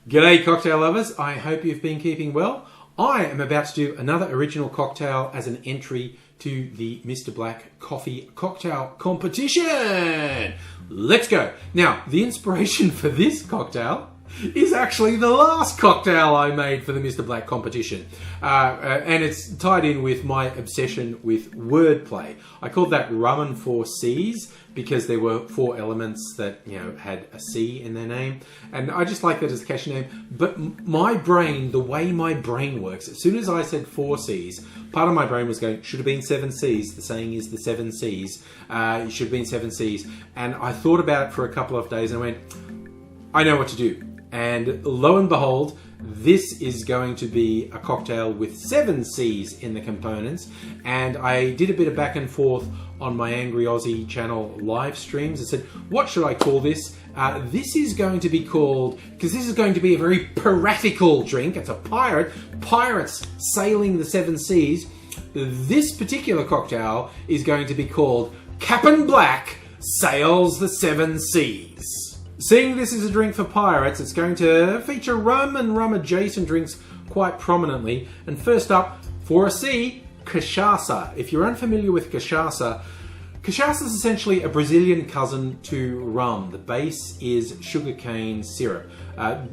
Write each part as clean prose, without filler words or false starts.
G'day cocktail lovers, I hope you've been keeping well. I am about to do another original cocktail as an entry to the Mr. Black Coffee Cocktail Competition. Let's go. Now, the inspiration for this cocktail is actually the last cocktail I made for the Mr. Black competition. And it's tied in with my obsession with wordplay. I called that Rum and 4 C's because there were 4 elements that, had a C in their name. And I just like that as a catchy name. But my brain, the way my brain works, as soon as I said 4 C's, part of my brain was going, should have been 7 C's. The saying is the 7 C's. It should have been 7 C's. And I thought about it for a couple of days and I went, I know what to do. And lo and behold, this is going to be a cocktail with 7 C's in the components. And I did a bit of back and forth on my Angry Aussie channel live streams. I said, what should I call this? This is going to be called, because this is going to be a very piratical drink. It's a pirate. Pirates sailing the 7 C's. This particular cocktail is going to be called Cap'n Black Sails the 7 C's. Seeing this is a drink for pirates, it's going to feature rum and rum-adjacent drinks quite prominently. And first up, for a C, Cachaca. If you're unfamiliar with Cachaça, Cachaça is essentially a Brazilian cousin to rum. The base is sugarcane syrup.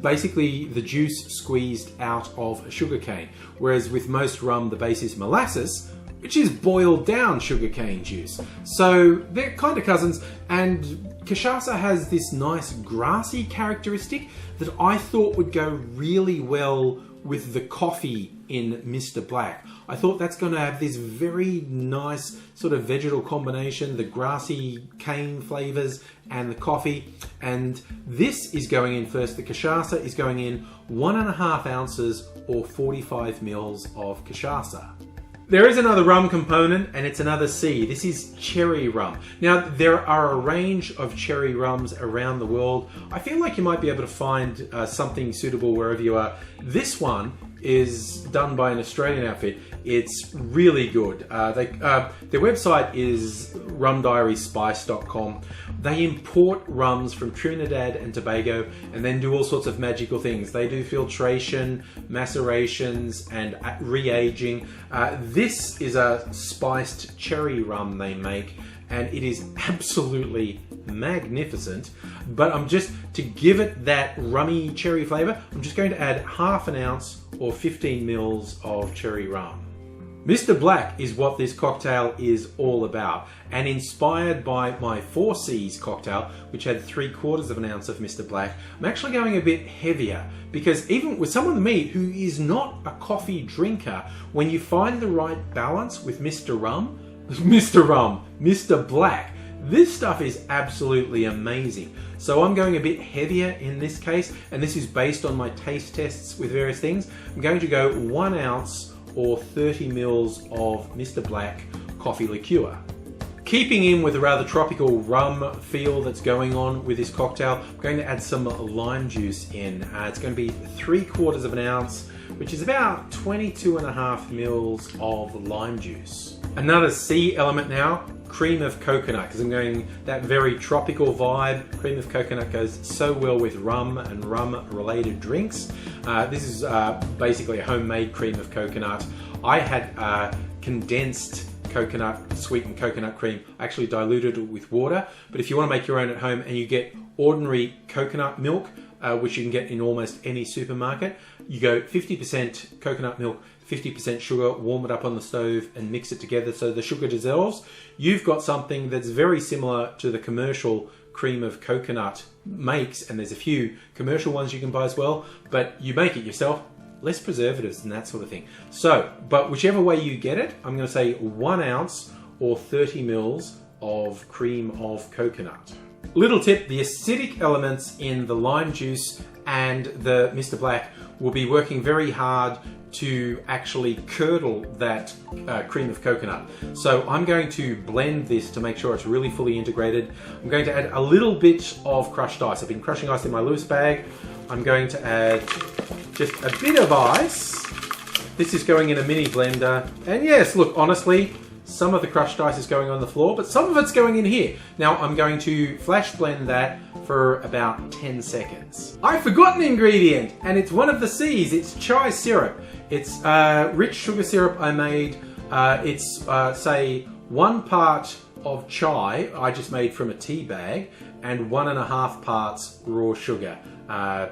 Basically, the juice squeezed out of sugarcane. Whereas with most rum, the base is molasses, which is boiled down sugarcane juice. So they're kind of cousins, and Cachaça has this nice grassy characteristic that I thought would go really well with the coffee in Mr. Black. I thought that's going to have this very nice sort of vegetal combination, the grassy cane flavors and the coffee. And this is going in first. The Cachaça is going in 1.5 ounces or 45 mils of Cachaça. There is another rum component, and it's another C. This is Cherry Rum. Now, there are a range of cherry rums around the world. I feel like you might be able to find something suitable wherever you are. This one is done by an Australian outfit. It's really good. Their website is rumdiaryspice.com. They import rums from Trinidad and Tobago and then do all sorts of magical things. They do filtration, macerations, and re-aging. This is a spiced cherry rum they make, and it is absolutely magnificent. But to give it that rummy cherry flavor, I'm just going to add 1/2 ounce or 15 mils of cherry rum. Mr. Black is what this cocktail is all about, and inspired by my 4 C's cocktail, which had 3/4 ounce of Mr. Black, I'm actually going a bit heavier, because even with someone like me who is not a coffee drinker, when you find the right balance with Mr. Black, this stuff is absolutely amazing. So I'm going a bit heavier in this case, and this is based on my taste tests with various things. I'm going to go 1 ounce or 30 mils of Mr. Black coffee liqueur. Keeping in with a rather tropical rum feel that's going on with this cocktail, I'm going to add some lime juice in. It's going to be 3/4 ounce, which is about 22.5 mils of lime juice. Another C element now, cream of coconut, because I'm going that very tropical vibe. Cream of coconut goes so well with rum and rum-related drinks. This is basically a homemade cream of coconut. I had condensed coconut, sweetened coconut cream. I actually diluted it with water, but if you want to make your own at home and you get ordinary coconut milk, which you can get in almost any supermarket, you go 50% coconut milk, 50% sugar, warm it up on the stove and mix it together so the sugar dissolves. You've got something that's very similar to the commercial cream of coconut makes, and there's a few commercial ones you can buy as well, but you make it yourself, less preservatives and that sort of thing. So, but whichever way you get it, I'm going to say 1 ounce or 30 mils of cream of coconut. Little tip, the acidic elements in the lime juice and the Mr. Black will be working very hard to actually curdle that cream of coconut. So I'm going to blend this to make sure it's really fully integrated. I'm going to add a little bit of crushed ice. I've been crushing ice in my loose bag. I'm going to add just a bit of ice. This is going in a mini blender. And yes, look, honestly, Some of the crushed ice is going on the floor, but some of it's going in here. Now I'm going to flash blend that for about 10 seconds. I forgot an ingredient, and it's one of the C's. It's chai syrup. It's rich sugar syrup I made. It's say 1 part of chai I just made from a tea bag and 1.5 parts raw sugar.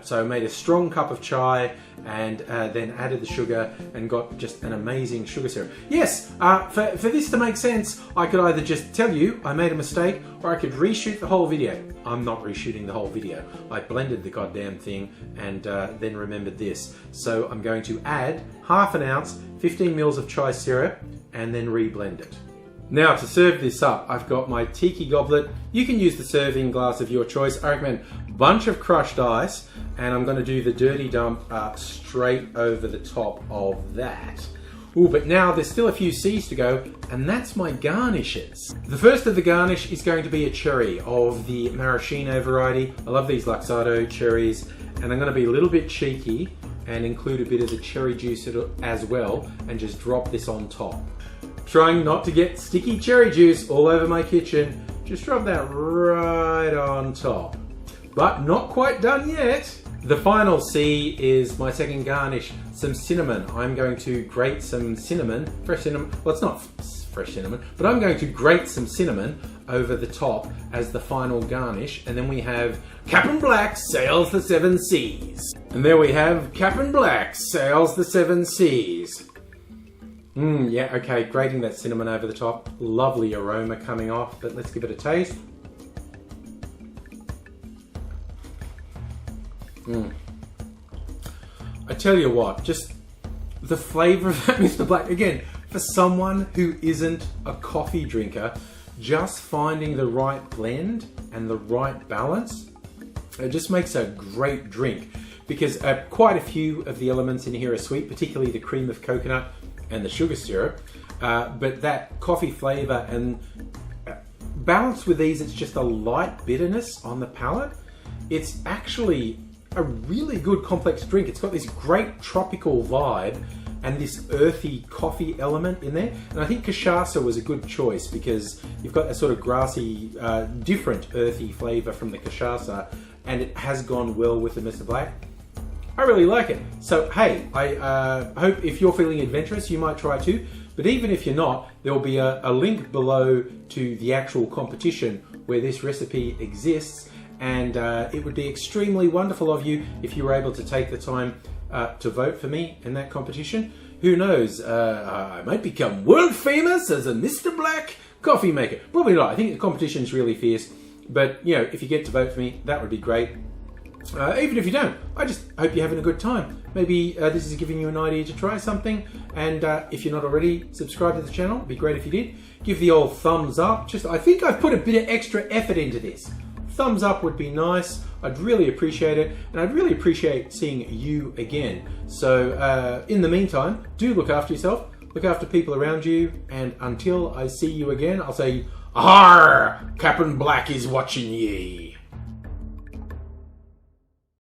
So I made a strong cup of chai and then added the sugar and got just an amazing sugar syrup. Yes, for this to make sense, I could either just tell you I made a mistake or I could reshoot the whole video. I'm not reshooting the whole video. I blended the goddamn thing and then remembered this. So I'm going to add half an ounce, 15 mils of chai syrup and then reblend it. Now to serve this up, I've got my tiki goblet. You can use the serving glass of your choice. I recommend a bunch of crushed ice, and I'm going to do the dirty dump straight over the top of that. Ooh, but now there's still a few C's to go, and that's my garnishes. The first of the garnish is going to be a cherry of the maraschino variety. I love these Luxardo cherries, and I'm going to be a little bit cheeky and include a bit of the cherry juice as well, and just drop this on top. Trying not to get sticky cherry juice all over my kitchen, just drop that right on top. But not quite done yet. The final C is my second garnish, some cinnamon. I'm going to grate some cinnamon, fresh cinnamon, well it's not fresh cinnamon, but I'm going to grate some cinnamon over the top as the final garnish. And then we have Cap'n Black sails the 7 seas. And there we have Cap'n Black sails the 7 seas. Yeah, okay, grating that cinnamon over the top. Lovely aroma coming off, but let's give it a taste. I tell you what, just the flavour of that Mr. Black, again, for someone who isn't a coffee drinker, just finding the right blend and the right balance, it just makes a great drink. Because quite a few of the elements in here are sweet, particularly the cream of coconut and the sugar syrup, but that coffee flavour and balanced with these, it's just a light bitterness on the palate. It's actually a really good complex drink. It's got this great tropical vibe and this earthy coffee element in there. And I think Ckashasa was a good choice because you've got a sort of grassy, different earthy flavour from the Ckashasa, and it has gone well with the Mr. Black. I really like it. So hey, I hope if you're feeling adventurous, you might try too. But even if you're not, there will be a link below to the actual competition where this recipe exists. And it would be extremely wonderful of you if you were able to take the time to vote for me in that competition. Who knows, I might become world famous as a Mr. Black coffee maker. Probably not. I think the competition is really fierce. But, you know, if you get to vote for me, that would be great. Even if you don't, I just hope you're having a good time. Maybe this is giving you an idea to try something. And if you're not already subscribed to the channel, it'd be great if you did. Give the old thumbs up. I think I've put a bit of extra effort into this. Thumbs up would be nice. I'd really appreciate it. And I'd really appreciate seeing you again. So in the meantime, do look after yourself. Look after people around you. And until I see you again, I'll say, "Arr! Cap'n Black is watching ye."